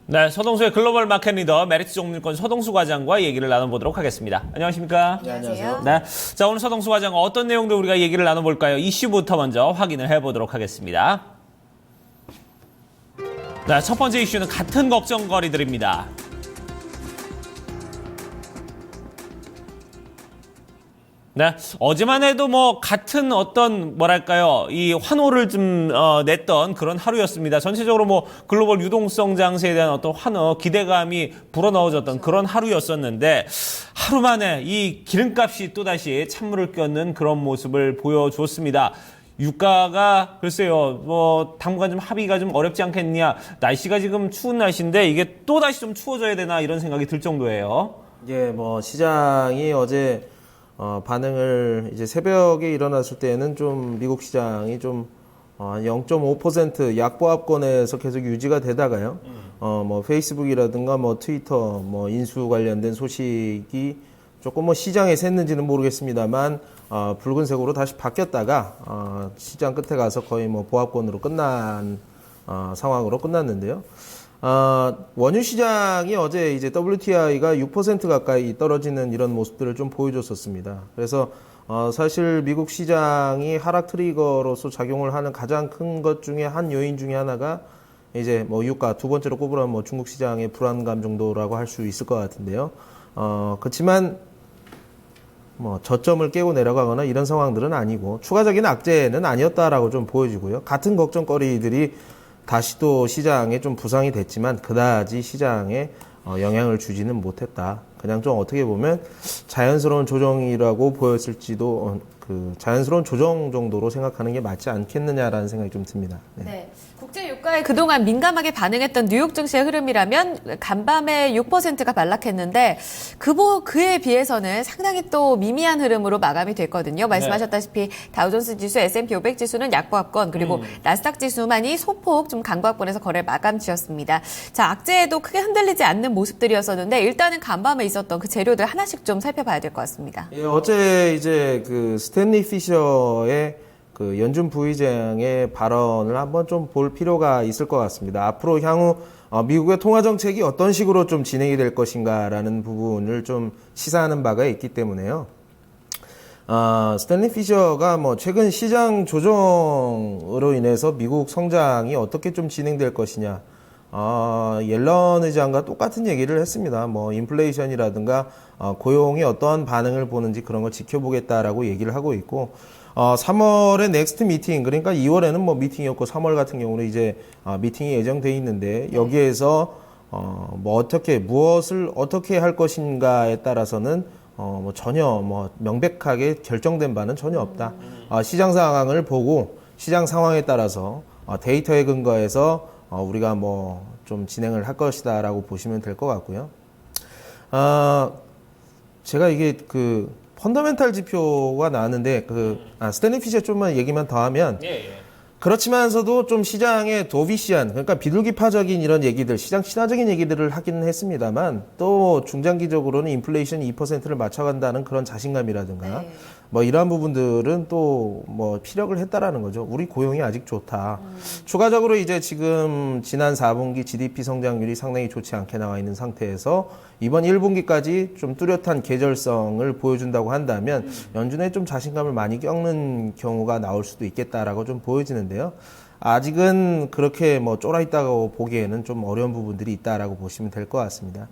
네, 서동수의 글로벌 마켓 리더 메리츠 종밀권 서동수 과장과 얘기를 나눠보도록 하겠습니다. 안녕하십니까? 네, 안녕하세요. 네, 자 오늘 서동수 과장 어떤 내용들 우리가 얘기를 나눠볼까요? 이슈부터 먼저 확인을 해보도록 하겠습니다. 네, 첫 번째 이슈는 같은 걱정거리들입니다. 네, 어제만 해도 같은 어떤 이 환호를 좀 냈던 그런 하루였습니다. 전체적으로 글로벌 유동성 장세에 대한 어떤 기대감이 불어넣어졌던 그런 하루였었는데 하루 만에 이 기름값이 또다시 찬물을 껴는 그런 모습을 보여줬습니다. 유가가 글쎄요, 당분간 좀 합의가 좀 어렵지 않겠냐. 날씨가 지금 추운 날씨인데 이게 또다시 좀 추워져야 되나 이런 생각이 들 정도예요. 예, 시장이 어제 반응을 이제 새벽에 일어났을 때는 좀 미국 시장이 좀 0.5% 약보합권에서 계속 유지가 되다가요. 페이스북이라든가 트위터 인수 관련된 소식이 조금 시장에 샜는지는 모르겠습니다만 붉은색으로 다시 바뀌었다가 시장 끝에 가서 거의 보합권으로 끝난 상황으로 끝났는데요. 원유 시장이 어제 이제 WTI가 6% 가까이 떨어지는 이런 모습들을 좀 보여줬었습니다. 그래서 사실 미국 시장이 하락 트리거로서 작용을 하는 가장 큰 것 중에 한 요인 중에 하나가 이제 유가, 두 번째로 꼽으라면 중국 시장의 불안감 정도라고 할 수 있을 것 같은데요. 그렇지만 저점을 깨고 내려가거나 이런 상황들은 아니고 추가적인 악재는 아니었다라고 좀 보여지고요. 같은 걱정거리들이 다시 또 시장에 좀 부상이 됐지만 그다지 시장에 영향을 주지는 못했다. 그냥 좀 어떻게 보면 자연스러운 조정이라고 보였을지도 자연스러운 조정 정도로 생각하는 게 맞지 않겠느냐라는 생각이 좀 듭니다. 네. 국제 유가에 그동안 민감하게 반응했던 뉴욕 증시의 흐름이라면 간밤에 6%가 반락했는데 그에 비해서는 상당히 또 미미한 흐름으로 마감이 됐거든요. 말씀하셨다시피 다우존스 지수, S&P 500 지수는 약보합권, 그리고 나스닥 지수만이 소폭 좀 강보합권에서 거래 마감 지었습니다. 자, 악재에도 크게 흔들리지 않는 모습들이었었는데 일단은 간밤에 있었던 그 재료들 하나씩 좀 살펴봐야 될 것 같습니다. 예, 어제 이제 스탠리 피셔의 연준 부의장의 발언을 한번 좀 볼 필요가 있을 것 같습니다. 앞으로 향후 미국의 통화 정책이 어떤 식으로 좀 진행이 될 것인가라는 부분을 좀 시사하는 바가 있기 때문에요. 스탠리 피셔가 최근 시장 조정으로 인해서 미국 성장이 어떻게 좀 진행될 것이냐. 옐런 의장과 똑같은 얘기를 했습니다. 인플레이션이라든가 고용이 어떠한 반응을 보는지 그런 걸 지켜보겠다라고 얘기를 하고 있고 3월에 넥스트 미팅, 그러니까 2월에는 미팅이었고 3월 같은 경우는 이제 미팅이 예정돼 있는데 여기에서 무엇을 어떻게 할 것인가에 따라서는 전혀 명백하게 결정된 바는 전혀 없다. 시장 상황을 보고 시장 상황에 따라서 데이터에 근거해서 우리가 좀 진행을 할 것이다라고 보시면 될 것 같고요. 제가 이게 펀더멘탈 지표가 나왔는데 스탠리 피셔 좀만 얘기만 더 하면 그렇지만서도 좀 시장의 도비시한, 그러니까 비둘기파적인 이런 얘기들, 시장 친화적인 얘기들을 하기는 했습니다만 또 중장기적으로는 인플레이션 2%를 맞춰간다는 그런 자신감이라든가 이러한 부분들은 또 피력을 했다라는 거죠. 우리 고용이 아직 좋다. 추가적으로 이제 지금 지난 4분기 GDP 성장률이 상당히 좋지 않게 나와 있는 상태에서 이번 1분기까지 좀 뚜렷한 계절성을 보여준다고 한다면 연준에 좀 자신감을 많이 꺾는 경우가 나올 수도 있겠다라고 좀 보여지는데요. 아직은 그렇게 쫄아있다고 보기에는 좀 어려운 부분들이 있다라고 보시면 될 것 같습니다.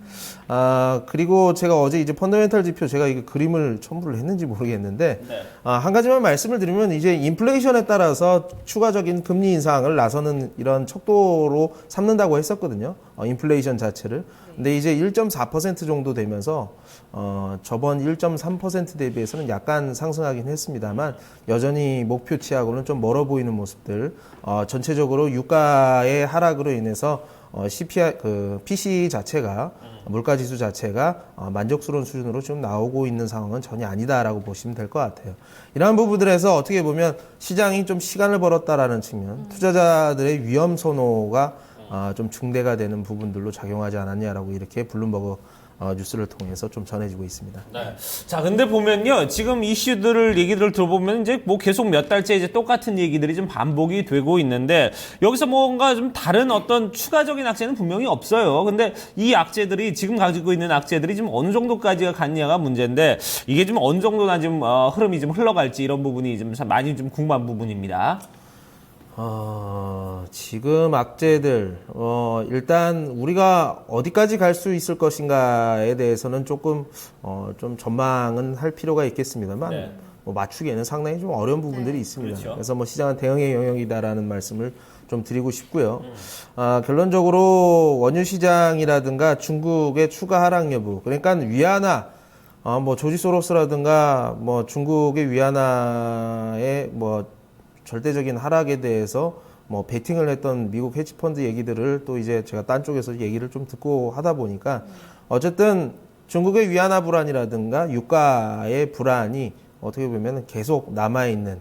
그리고 제가 어제 이제 펀더멘탈 지표 제가 이거 그림을 첨부를 했는지 모르겠는데, 한 가지만 말씀을 드리면 이제 인플레이션에 따라서 추가적인 금리 인상을 나서는 이런 척도로 삼는다고 했었거든요. 인플레이션 자체를. 근데 이제 1.4% 정도 되면서 저번 1.3% 대비해서는 약간 상승하긴 했습니다만 여전히 목표치하고는 좀 멀어 보이는 모습들. 전체적으로 유가의 하락으로 인해서 CPI, PCE 자체가 물가지수 자체가 만족스러운 수준으로 좀 나오고 있는 상황은 전혀 아니다라고 보시면 될 것 같아요. 이러한 부분들에서 어떻게 보면 시장이 좀 시간을 벌었다라는 측면, 투자자들의 위험 선호가 좀 중대가 되는 부분들로 작용하지 않았냐라고 이렇게 블룸버그 뉴스를 통해서 좀 전해지고 있습니다. 네. 자, 근데 보면요. 지금 얘기들을 들어보면 이제 뭐 계속 몇 달째 이제 똑같은 얘기들이 좀 반복이 되고 있는데 여기서 뭔가 좀 다른 어떤 추가적인 악재는 분명히 없어요. 근데 이 악재들이 지금 가지고 있는 악재들이 지금 어느 정도까지가 갔냐가 문제인데 이게 좀 어느 정도나 지금 흐름이 좀 흘러갈지 이런 부분이 좀 많이 좀 궁금한 부분입니다. 지금 악재들, 일단 우리가 어디까지 갈 수 있을 것인가에 대해서는 조금, 좀 전망은 할 필요가 있겠습니다만, 네. 뭐 맞추기에는 상당히 좀 어려운 부분들이 있습니다. 그렇죠. 그래서 뭐 시장은 대응의 영역이다라는 말씀을 좀 드리고 싶고요. 결론적으로 원유 시장이라든가 중국의 추가 하락 여부, 그러니까 위안화, 뭐 조지 소로스라든가 뭐 중국의 위안화의 뭐 절대적인 하락에 대해서 뭐 베팅을 했던 미국 헤지펀드 얘기들을 또 이제 제가 딴 쪽에서 얘기를 좀 듣고 하다 보니까 어쨌든 중국의 위안화 불안이라든가 유가의 불안이 어떻게 보면 계속 남아있는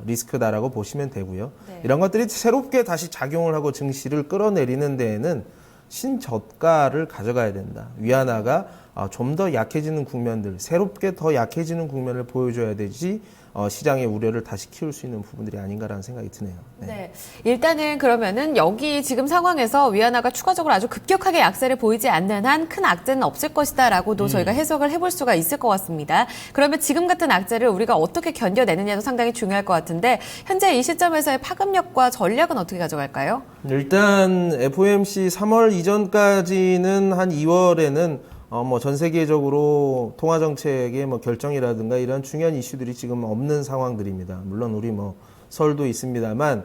리스크다라고 보시면 되고요. 네. 이런 것들이 새롭게 다시 작용을 하고 증시를 끌어내리는 데에는 신저가를 가져가야 된다. 위안화가 좀 더 약해지는 국면들, 새롭게 더 약해지는 국면을 보여줘야 되지 시장의 우려를 다시 키울 수 있는 부분들이 아닌가라는 생각이 드네요. 네. 네. 일단은 그러면은 여기 지금 상황에서 위안화가 추가적으로 아주 급격하게 약세를 보이지 않는 한 큰 악재는 없을 것이다라고도 저희가 해석을 해볼 수가 있을 것 같습니다. 그러면 지금 같은 악재를 우리가 어떻게 견뎌내느냐도 상당히 중요할 것 같은데 현재 이 시점에서의 파급력과 전략은 어떻게 가져갈까요? 일단 FOMC 3월 이전까지는 한 2월에는 뭐 전 세계적으로 통화 정책의 뭐 결정이라든가 이런 중요한 이슈들이 지금 없는 상황들입니다. 물론 우리 뭐 설도 있습니다만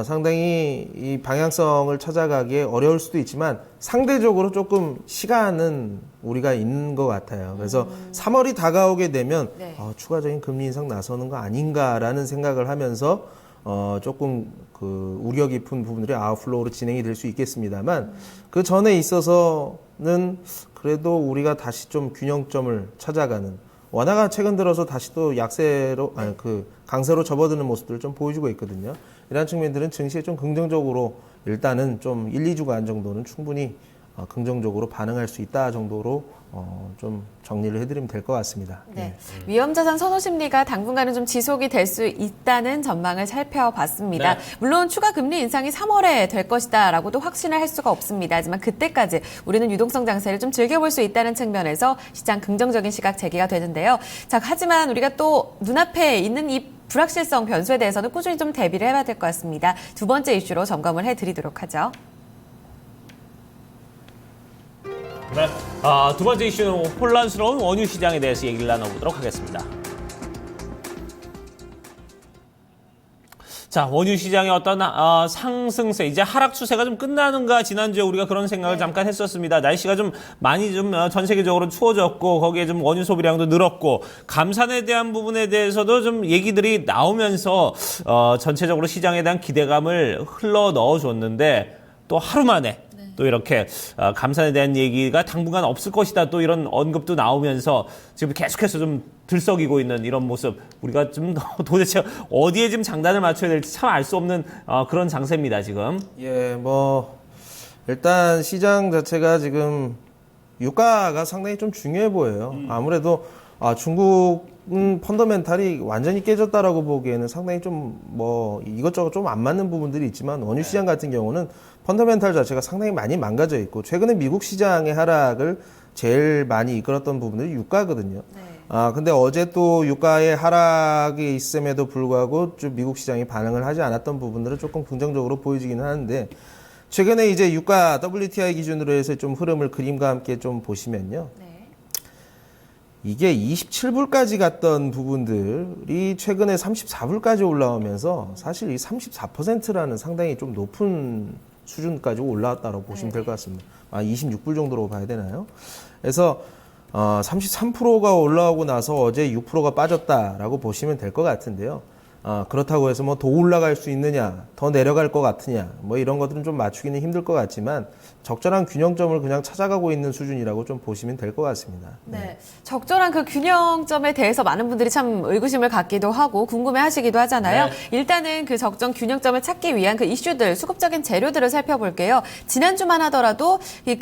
상당히 이 방향성을 찾아가기에 어려울 수도 있지만 상대적으로 조금 시간은 우리가 있는 것 같아요. 그래서 3월이 다가오게 되면 네. 추가적인 금리 인상 나서는 거 아닌가라는 생각을 하면서 조금 그 우려 깊은 부분들이 아웃플로우로 진행이 될 수 있겠습니다만 그 전에 있어서는 그래도 우리가 다시 좀 균형점을 찾아가는 원화가 최근 들어서 다시 또 약세로 강세로 접어드는 모습들을 좀 보여주고 있거든요. 이러한 측면들은 증시에 좀 긍정적으로 일단은 좀 1, 2주간 정도는 충분히 긍정적으로 반응할 수 있다 정도로 좀 정리를 해드리면 될 것 같습니다. 네. 위험자산 선호 심리가 당분간은 좀 지속이 될 수 있다는 전망을 살펴봤습니다. 네. 물론 추가 금리 인상이 3월에 될 것이다라고도 확신을 할 수가 없습니다. 하지만 그때까지 우리는 유동성 장세를 좀 즐겨볼 수 있다는 측면에서 시장 긍정적인 시각 제기가 되는데요. 자, 하지만 우리가 또 눈앞에 있는 이 불확실성 변수에 대해서는 꾸준히 좀 대비를 해봐야 될 것 같습니다. 두 번째 이슈로 점검을 해드리도록 하죠. 네. 두 번째 이슈는 혼란스러운 원유 시장에 대해서 얘기를 나눠보도록 하겠습니다. 자, 원유 시장의 어떤 상승세, 이제 하락 추세가 좀 끝나는가, 지난주에 우리가 그런 생각을 잠깐 했었습니다. 날씨가 좀 많이 좀 전 세계적으로 추워졌고, 거기에 좀 원유 소비량도 늘었고, 감산에 대한 부분에 대해서도 좀 얘기들이 나오면서 전체적으로 시장에 대한 기대감을 흘러 넣어줬는데, 또 하루 만에 또 이렇게 감산에 대한 얘기가 당분간 없을 것이다, 또 이런 언급도 나오면서 지금 계속해서 좀 들썩이고 있는 이런 모습, 우리가 좀 도대체 어디에 지금 장단을 맞춰야 될지 참 알 수 없는 그런 장세입니다, 지금. 예, 뭐 일단 시장 자체가 지금 유가가 상당히 좀 중요해 보여요. 아무래도 중국은 펀더멘탈이 완전히 깨졌다라고 보기에는 상당히 좀 뭐 이것저것 좀 안 맞는 부분들이 있지만 원유 시장 같은 경우는 펀더멘탈 자체가 상당히 많이 망가져 있고 최근에 미국 시장의 하락을 제일 많이 이끌었던 부분들이 유가거든요. 네. 근데 어제 또 유가의 하락이 있음에도 불구하고 좀 미국 시장이 반응을 하지 않았던 부분들은 조금 긍정적으로 보여지기는 하는데 최근에 이제 유가 WTI 기준으로 해서 좀 흐름을 그림과 함께 좀 보시면요. 네. 이게 27불까지 갔던 부분들이 최근에 34불까지 올라오면서 사실 이 34%라는 상당히 좀 높은 수준까지 올라왔다고 보시면 될 것 같습니다. 26불 정도로 봐야 되나요? 그래서 33%가 올라오고 나서 어제 6%가 빠졌다라고 보시면 될 것 같은데요. 그렇다고 해서 뭐 더 올라갈 수 있느냐, 더 내려갈 것 같으냐, 뭐 이런 것들은 좀 맞추기는 힘들 것 같지만 적절한 균형점을 그냥 찾아가고 있는 수준이라고 좀 보시면 될 것 같습니다. 네. 적절한 그 균형점에 대해서 많은 분들이 참 의구심을 갖기도 하고 궁금해 하시기도 하잖아요. 네. 일단은 그 적정 균형점을 찾기 위한 그 이슈들, 수급적인 재료들을 살펴볼게요. 지난주만 하더라도 이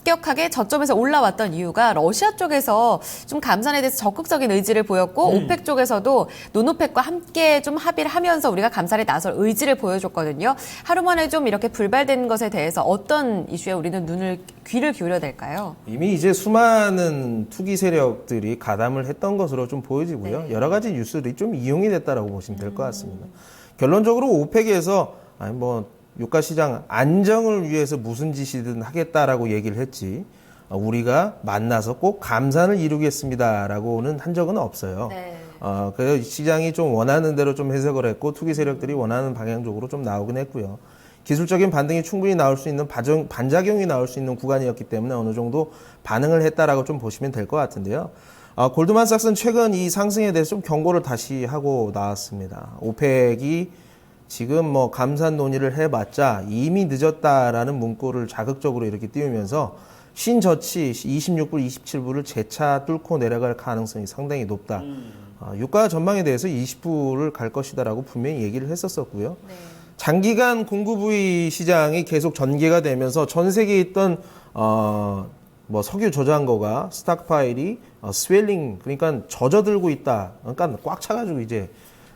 급격하게 저점에서 올라왔던 이유가 러시아 쪽에서 좀 감산에 대해서 적극적인 의지를 보였고 오펙 쪽에서도 노노펙과 함께 좀 합의를 하면서 우리가 감산에 나설 의지를 보여줬거든요. 하루 만에 좀 이렇게 불발된 것에 대해서 어떤 이슈에 우리는 귀를 기울여야 될까요? 이미 이제 수많은 투기 세력들이 가담을 했던 것으로 좀 보여지고요. 네. 여러 가지 뉴스들이 좀 이용이 됐다라고 보시면 될 것 같습니다. 결론적으로 오펙에서 유가 시장 안정을 위해서 무슨 짓이든 하겠다라고 얘기를 했지. 우리가 만나서 꼭 감산을 이루겠습니다라고는 한 적은 없어요. 네. 그래서 시장이 좀 원하는 대로 좀 해석을 했고 투기 세력들이 원하는 방향적으로 좀 나오긴 했고요. 기술적인 반등이 충분히 나올 수 있는 반작용이 나올 수 있는 구간이었기 때문에 어느 정도 반응을 했다라고 좀 보시면 될 것 같은데요. 골드만삭스는 최근 이 상승에 대해서 좀 경고를 다시 하고 나왔습니다. 오펙이 지금 감산 논의를 해봤자 이미 늦었다라는 문구를 자극적으로 이렇게 띄우면서 신저치 26불, 27불을 재차 뚫고 내려갈 가능성이 상당히 높다. 유가 전망에 대해서 20불을 갈 것이다라고 분명히 얘기를 했었었고요. 네. 장기간 공급 부위 시장이 계속 전개가 되면서 전 세계에 있던 석유 저장고가 스탁파일이 스웰링 그러니까 젖어들고 있다. 그러니까 꽉 차가지고 이제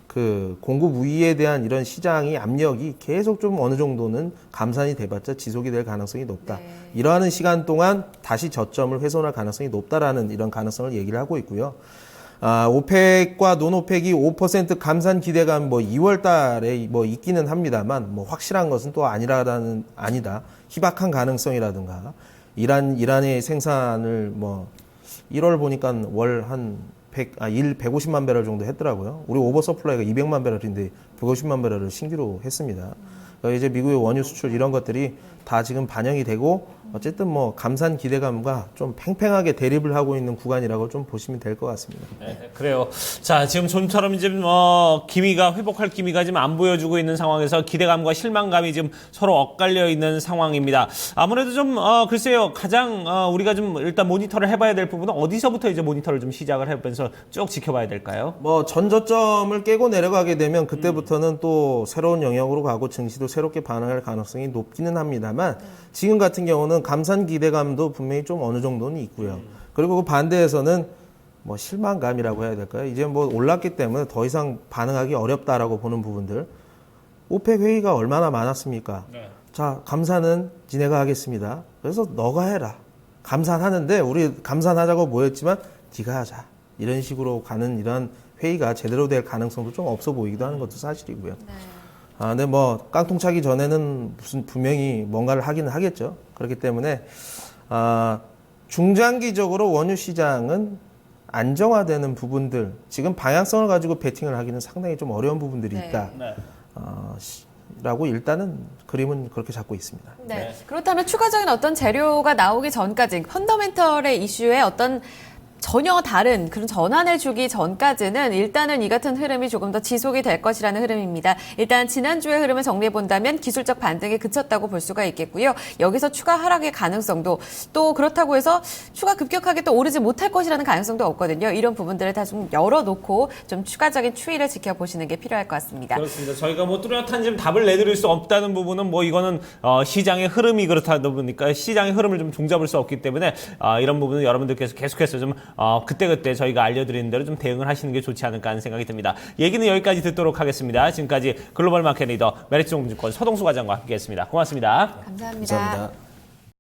그 공급 우위에 대한 이런 시장의 압력이 계속 좀 어느 정도는 감산이 돼봤자 지속이 될 가능성이 높다. 네. 이러한 시간 동안 다시 저점을 훼손할 가능성이 높다라는 이런 가능성을 얘기를 하고 있고요. 오펙과 논오펙이 5% 감산 기대감 2월 달에 있기는 합니다만 확실한 것은 또 아니다. 희박한 가능성이라든가 이란의 생산을 1월 보니까 월 한 150만 배럴 정도 했더라고요. 우리 오버서플라이가 200만 배럴인데 150만 배럴을 신규로 했습니다. 이제 미국의 원유 수출 이런 것들이 다 지금 반영이 되고 어쨌든 감산 기대감과 좀 팽팽하게 대립을 하고 있는 구간이라고 좀 보시면 될 것 같습니다. 네, 그래요. 자, 지금 좀처럼 지금 기미가 회복할 기미가 지금 안 보여주고 있는 상황에서 기대감과 실망감이 지금 서로 엇갈려 있는 상황입니다. 아무래도 좀 글쎄요, 가장 우리가 좀 일단 모니터를 해봐야 될 부분은 어디서부터 이제 모니터를 좀 시작을 해보면서 쭉 지켜봐야 될까요? 전저점을 깨고 내려가게 되면 그때부터는 또 새로운 영역으로 가고 증시도 새롭게 반응할 가능성이 높기는 합니다만 지금 같은 경우는 감산 기대감도 분명히 좀 어느 정도는 있고요. 그리고 그 반대에서는 실망감이라고 해야 될까요? 이제 올랐기 때문에 더 이상 반응하기 어렵다라고 보는 부분들. 오펙 회의가 얼마나 많았습니까? 네. 자, 감산은 지네가 하겠습니다. 그래서 너가 해라. 감산하는데 우리 감산하자고 모였지만 네가 하자. 이런 식으로 가는 이런 회의가 제대로 될 가능성도 좀 없어 보이기도 하는 것도 사실이고요. 네. 근데 깡통 차기 전에는 분명히 뭔가를 하기는 하겠죠. 그렇기 때문에, 중장기적으로 원유 시장은 안정화되는 부분들, 지금 방향성을 가지고 베팅을 하기는 상당히 좀 어려운 부분들이 네. 있다. 네. 라고 일단은 그림은 그렇게 잡고 있습니다. 네. 네. 그렇다면 추가적인 어떤 재료가 나오기 전까지 펀더멘털의 이슈에 어떤 전혀 다른 그런 전환을 주기 전까지는 일단은 이 같은 흐름이 조금 더 지속이 될 것이라는 흐름입니다. 일단 지난주의 흐름을 정리해 본다면 기술적 반등에 그쳤다고 볼 수가 있겠고요. 여기서 추가 하락의 가능성도 또 그렇다고 해서 추가 급격하게 또 오르지 못할 것이라는 가능성도 없거든요. 이런 부분들을 다 좀 열어놓고 좀 추가적인 추이를 지켜보시는 게 필요할 것 같습니다. 그렇습니다. 저희가 뚜렷한 지금 답을 내드릴 수 없다는 부분은 이거는 시장의 흐름이 그렇다 보니까 시장의 흐름을 좀 종잡을 수 없기 때문에 이런 부분은 여러분들께서 계속해서 좀 그때그때 저희가 알려드리는 대로 좀 대응을 하시는 게 좋지 않을까 하는 생각이 듭니다. 얘기는 여기까지 듣도록 하겠습니다. 지금까지 글로벌 마켓 리더 메리츠증권 서동수 과장과 함께했습니다. 고맙습니다. 감사합니다. 감사합니다.